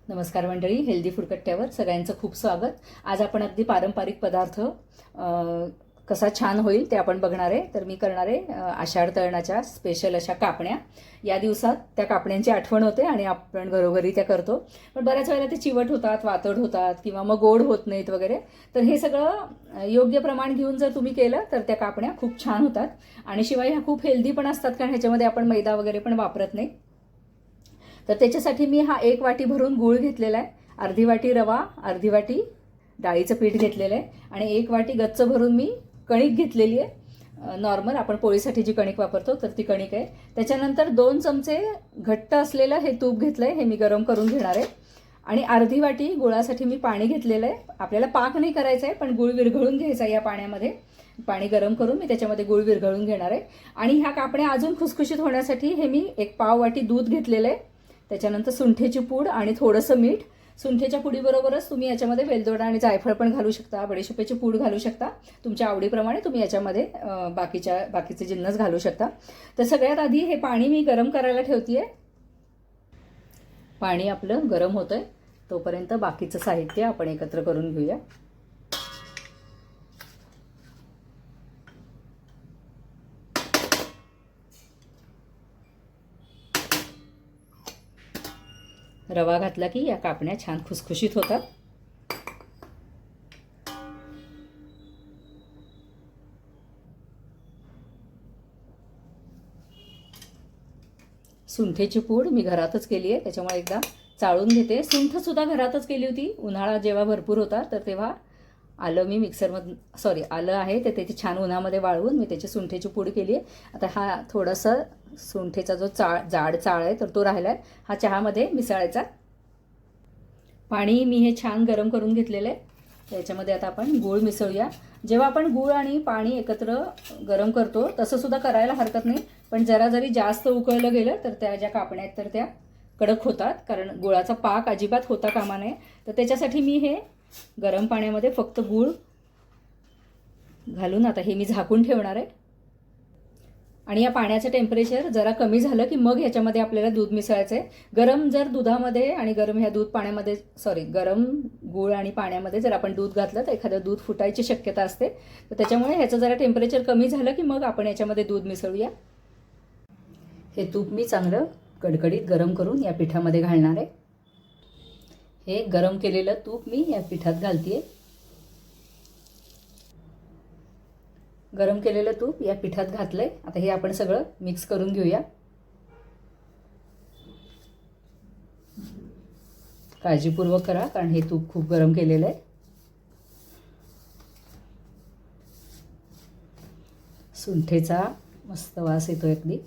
नमस्कार मंडळी, healthy food कट्ट्यावर सगळ्यांचं खूप स्वागत. आज आपण अगदी पारंपरिक पदार्थ कसा छान होईल ते आपण बघणार आहे. तर मी करणार आहे आषाढ तळणाच्या स्पेशल अशा कापण्या. या दिवसात त्या कापण्यांची आठवण होते आणि आपण घरोघरी त्या करतो, पण बऱ्याच वेळेला ते चिवट होतात, वातड होतात किंवा मग गोड होत नाहीत वगैरे. तर हे सगळं योग्य प्रमाण घेऊन जर तुम्ही केलं तर त्या कापण्या खूप छान होतात. आणि शिवाय ह्या खूप हेल्दी पण असतात, कारण ह्याच्यामध्ये आपण मैदा वगैरे पण वापरत नाही. तर त्याच्यासाठी मी हा 1 वाटी भरून गूळ घेतलेला आहे, अर्धी वाटी रवा, अर्धी वाटी डाळीचं पीठ घेतलेलं आहे आणि 1 वाटी गच्च भरून मी कणिक घेतलेली आहे. नॉर्मल आपण पोळीसाठी जी कणिक वापरतो तर ती कणिक आहे. त्याच्यानंतर 2 चमचे घट्ट असलेलं हे तूप घेतलंय, हे मी गरम करून घेणार आहे. आणि अर्धी वाटी गुळासाठी मी पाणी घेतलेलं आहे. आपल्याला पाक नाही करायचा आहे, पण गुळ विरघळून घ्यायचा आहे. या पाण्यामध्ये पाणी गरम करून मी त्याच्यामध्ये गुळ विरघळून घेणार आहे. आणि ह्या कापण्या अजून खुसखुशीत होण्यासाठी हे मी 1 पाव वाटी दूध घेतलेलं आहे. त्याच्यानंतर सुंठेची पूड आणि थोडंसं मीठ. सुंठेच्या पुडीबरोबरच तुम्ही याच्यामध्ये वेलदोडा आणि जायफळ पण घालू शकता, बडीशेपाची पूड घालू शकता. तुमच्या आवडीप्रमाणे तुम्ही याच्यामध्ये बाकीचे जिन्नस घालू शकता. तर सगळ्यात आधी हे पाणी मी गरम करायला ठेवते आहे. पाणी आपलं गरम होतंय, तोपर्यंत बाकीचं साहित्य आपण एकत्र करून घेऊया. रवा घातला की या कापण्या छान खुसखुशीत होतात. सुंठेची पूड मी घरातच केली आहे, त्याच्यामुळे एकदा चाळून घेते. सुंठ सुद्धा घरातच केली होती. उन्हाळा जेव्हा भरपूर होता तर तेव्हा आलं मी आलं आहे ते त्याची छान उन्हामध्ये वाळवून मी त्याची सुंठेची पूड केली आहे. आता हा थोडासा सुंठेचा जो जाड चाळ आहे तर तो राहिला आहे, हा चहामध्ये मिसळायचा. पाणी मी हे छान गरम करून घेतलेलं आहे. त्याच्यामध्ये आता आपण गूळ मिसळूया. जेव्हा आपण गूळ आणि पाणी एकत्र गरम करतो तसं सुद्धा करायला हरकत नाही, पण जरी जास्त उकळलं गेलं तर त्या ज्या कापण्या आहेत तर त्या कडक होतात, कारण गुळाचा पाक अजिबात होता कामा नये. तर त्याच्यासाठी मी हे गरम पाण्यामध्ये फक्त गूळ घालून आता हे मी झाकून ठेवणार आहे. आणि या पाण्याचं टेम्परेचर जरा कमी झालं की मग ह्याच्यामध्ये आपल्याला दूध मिसळायचं आहे. गरम जर दुधामध्ये आणि गरम ह्या दूध पाण्यामध्ये गरम गूळ आणि पाण्यामध्ये जर आपण दूध घातलं तर एखादं दूध फुटायची शक्यता असते. तर त्याच्यामुळे ह्याचं जरा टेम्परेचर कमी झालं की मग आपण याच्यामध्ये दूध मिसळूया. हे तूप मी चांगलं कडकडीत गरम करून या पिठामध्ये घालणार आहे. हे गरम केलेलं तूप मी या पिठात घालते. गरम केलेलं तूप या पिठात घातलंय. आता हे आपण सगळं मिक्स करून घेऊया. काळजीपूर्वक करा, कारण हे तूप खूप गरम केलेलं आहे. सुंठेचा मस्त वास येतोय अगदी.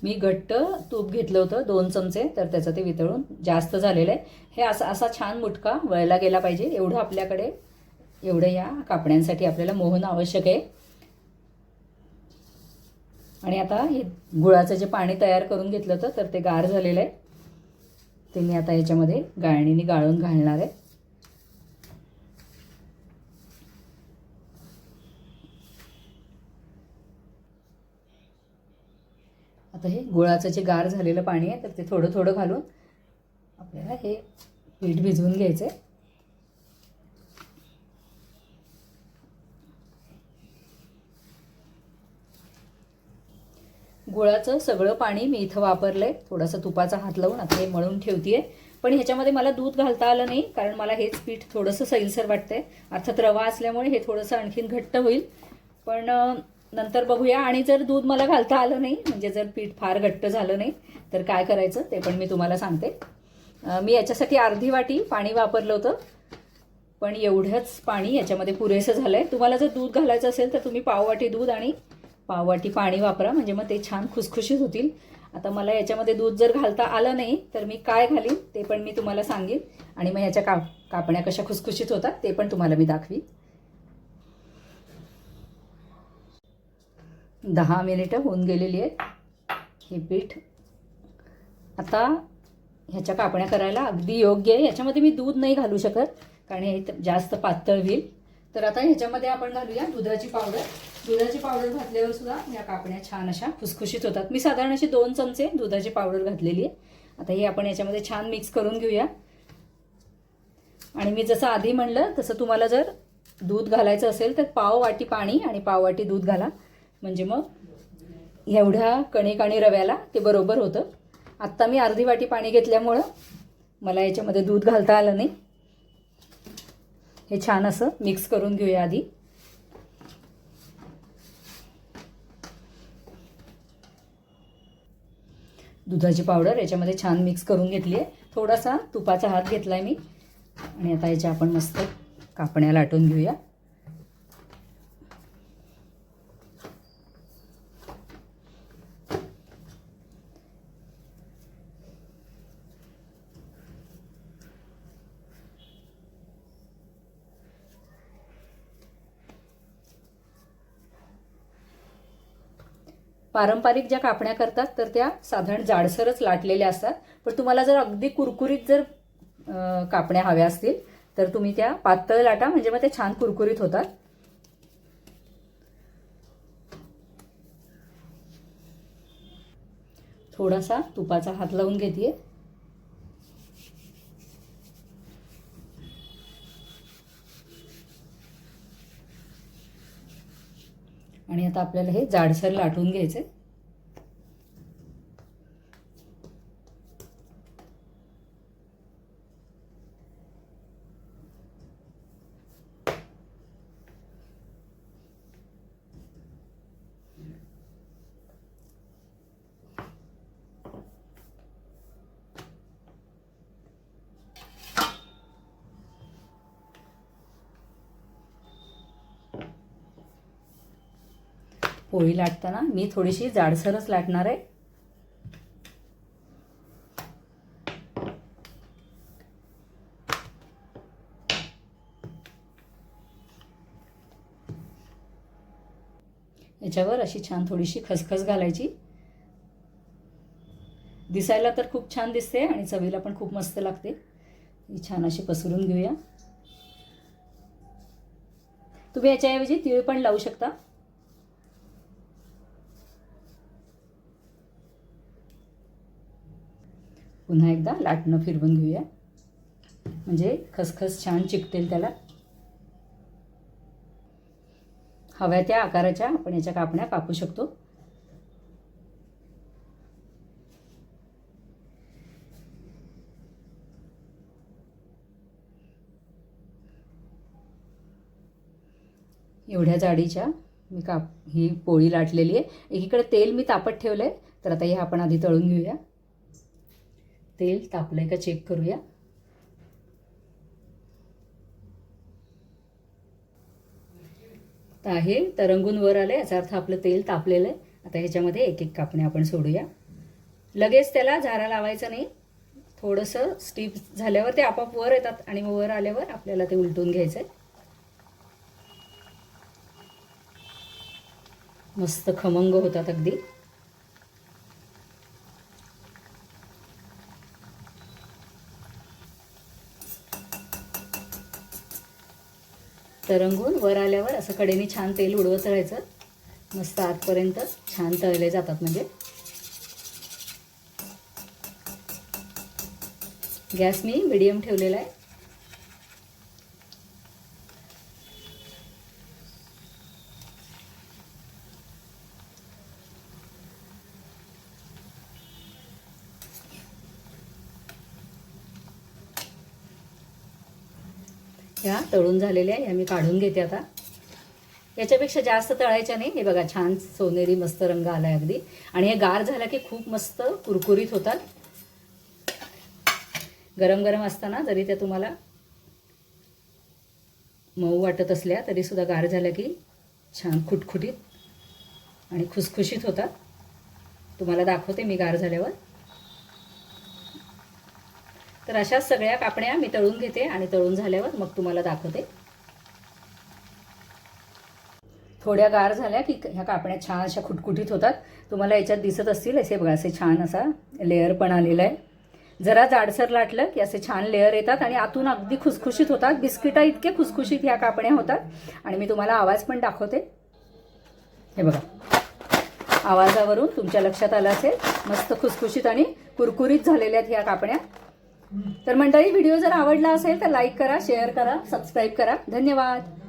मी घट्ट तूप घेतलं होतं 2 चमचे, तर त्याचं ते वितळून जास्त झालेलं आहे. हे असा छान मुटका वळला गेला पाहिजे, एवढं या कापण्यांसाठी आपल्याला मोहन आवश्यक आहे. आणि आता हे गुळाचं जे पाणी तयार करून घेतलं होतं तर ते गार झालेलं आहे. ते मी आता याच्यामध्ये गाळणीने गाळून घालणार आहे. आता हे गुळाचं जे गार झालेलं पाणी आहे तर ते थोडं थोडं घालून आपल्याला हे पीठ भिजवून घ्यायचं आहे. गुळाचं सगळं पाणी मी इथं वापरलंय. थोडासा तुपाचा हात लावून आता हे मळून ठेवतेय. पण ह्याच्यामध्ये मला दूध घालता आलं नाही, कारण मला हेच पीठ थोडंसं सैलसर वाटतंय. अर्थात रवा असल्यामुळे हे थोडंसं आणखीन घट्ट होईल, पण नंतर बघूया. आणि जर दूध मला घालता आलं नाही, म्हणजे जर पीठ फार घट्ट झालं नाही तर काय करायचं ते पण मी तुम्हाला सांगते. मी याच्यासाठी अर्धी वाटी पाणी वापरलं होतं, पण एवढंच पाणी याच्यामध्ये पुरेसं झालं आहे. तुम्हाला जर दूध घालायचं असेल तर तुम्ही पाव वाटी दूध आणि पाव वाटी पाणी वापरा, म्हणजे मग ते छान खुसखुशीत होतील. आता मला याच्यामध्ये दूध जर घालता आलं नाही तर मी काय घालीन ते पण मी तुम्हाला सांगेन. आणि मग याच्या कापण्या कशा खुसखुशीत होतात ते पण तुम्हाला मी दाखवीन. 10 मिनिटं होऊन गेलेली आहेत. हे पीठ आता ह्याच्या कापण्या करायला अगदी योग्य आहे. याच्यामध्ये मी दूध नाही घालू शकत, कारण हे जास्त पातळ होईल. तर आता ह्याच्यामध्ये आपण घालूया दुधाची पावडर. दुधाची पावडर घातल्यावर सुद्धा या कापण्या छान अशा खुसखुशीत होतात. मी साधारण अशी 2 चमचे दुधाची पावडर घातलेली आहे. आता हे आपण याच्यामध्ये छान मिक्स करून घेऊया. आणि मी जसं आधी म्हणलं तसं तुम्हाला जर दूध घालायचं असेल तर पाव वाटी पाणी आणि पाव वाटी दूध घाला, म्हणजे मग एवढ्या कणिक आणि रव्याला ते बरोबर होतं. आत्ता मी अर्धी वाटी पाणी घेतल्यामुळं मला याच्यामध्ये दूध घालता आलं नाही. हे छान असं मिक्स करून घेऊया आधी. दुधाची पावडर याच्यामध्ये छान मिक्स करून घेतली आहे. थोडासा तुपाचा हात घेतला आहे मी आणि आता याच्या आपण मस्त कापण्या लाटून घेऊया. पारंपरिक ज्या कापण्या करतात तर त्या साधारण जाडसरच लाटलेल्या असतात. पण तुम्हाला जर अगदी कुरकुरीत जर कापण्या हव्या असतील तर तुम्ही त्या पातळ लाटा, म्हणजे मग ते छान कुरकुरीत होतात. थोडासा तुपाचा हात लावून घेते. आणि आता आपल्याला हे जाडसर लाटून घ्यायचे. पोळी लाटताना मी थोडीशी जाडसरच लाटणार आहे. याच्यावर अशी छान थोडीशी खसखस घालायची. दिसायला तर खूप छान दिसते आणि चवीला पण खूप मस्त लागते. ही छान अशी पसरून घेऊया. तुम्ही याच्याऐवजी तीळ पण लावू शकता. पुन्हा एकदा लाटणं फिरवून घेऊया, म्हणजे खसखस छान चिकटेल त्याला. हव्या त्या आकाराच्या आपण याच्या कापण्या कापू शकतो. एवढ्या जाडीच्या मी ही पोळी लाटलेली आहे. एकीकडे तेल मी तापत ठेवलंय, तर आता हे आपण आधी तळून घेऊया. तेल तापलंय का चेक करूया. तर आहे तरंगून वर आले, याचा अर्थ आपलं तेल तापलेलं आहे. आता ह्याच्यामध्ये एक एक कापण्या आपण सोडूया. लगेच त्याला झारा लावायचा नाही. थोडंसं स्टीप झाल्यावर ते आपोआप वर येतात आणि मग वर आल्यावर आपल्याला ते उलटून घ्यायचंय. मस्त खमंग होतात अगदी. तरंगून वर आल्यावर असं कडेने छान तेल उडवत राहायचं. मस्त आतपर्यंत छान तळले जातात. म्हणजे गॅस मी मीडियम ठेवलेला आहे. ह्या तळून झालेल्या ह्या मी काढून घेते आता. याच्यापेक्षा जास्त तळायच्या नाही. हे बघा छान सोनेरी मस्त रंग आलाय अगदी. आणि हे गार झाला की खूप मस्त कुरकुरीत होतात. गरम गरम असताना जरी त्या तुम्हाला मऊ वाटत असल्या तरी सुद्धा गार झाल्या की छान खुटखुटीत आणि खुसखुशीत होतात. तुम्हाला दाखवते मी गार झाल्यावर. तर अशा सगळ्या कापण्या मी तळून घेते आणि तळून झाल्यावर मग तुम्हाला दाखवते. थोड्या गार झाल्या की ह्या कापण्या छान अशा खुटखुटीत होतात. तुम्हाला याच्यात दिसत असतील असे बघा, असे छान असा लेअर पण आलेला आहे. जरा जाडसर लाटलं की असे छान लेअर येतात आणि आतून अगदी खुसखुशीत होतात. बिस्किटा इतके खुसखुशीत ह्या कापण्या होतात आणि मी तुम्हाला आवाज पण दाखवते. हे बघा, आवाजावरून तुमच्या लक्षात आलं असेल मस्त खुसखुशीत आणि कुरकुरीत झालेल्या ह्या कापण्या. तर मंडळी, व्हिडिओ जर आवडला असेल तर लाईक करा, शेअर करा, सबस्क्राईब करा. धन्यवाद.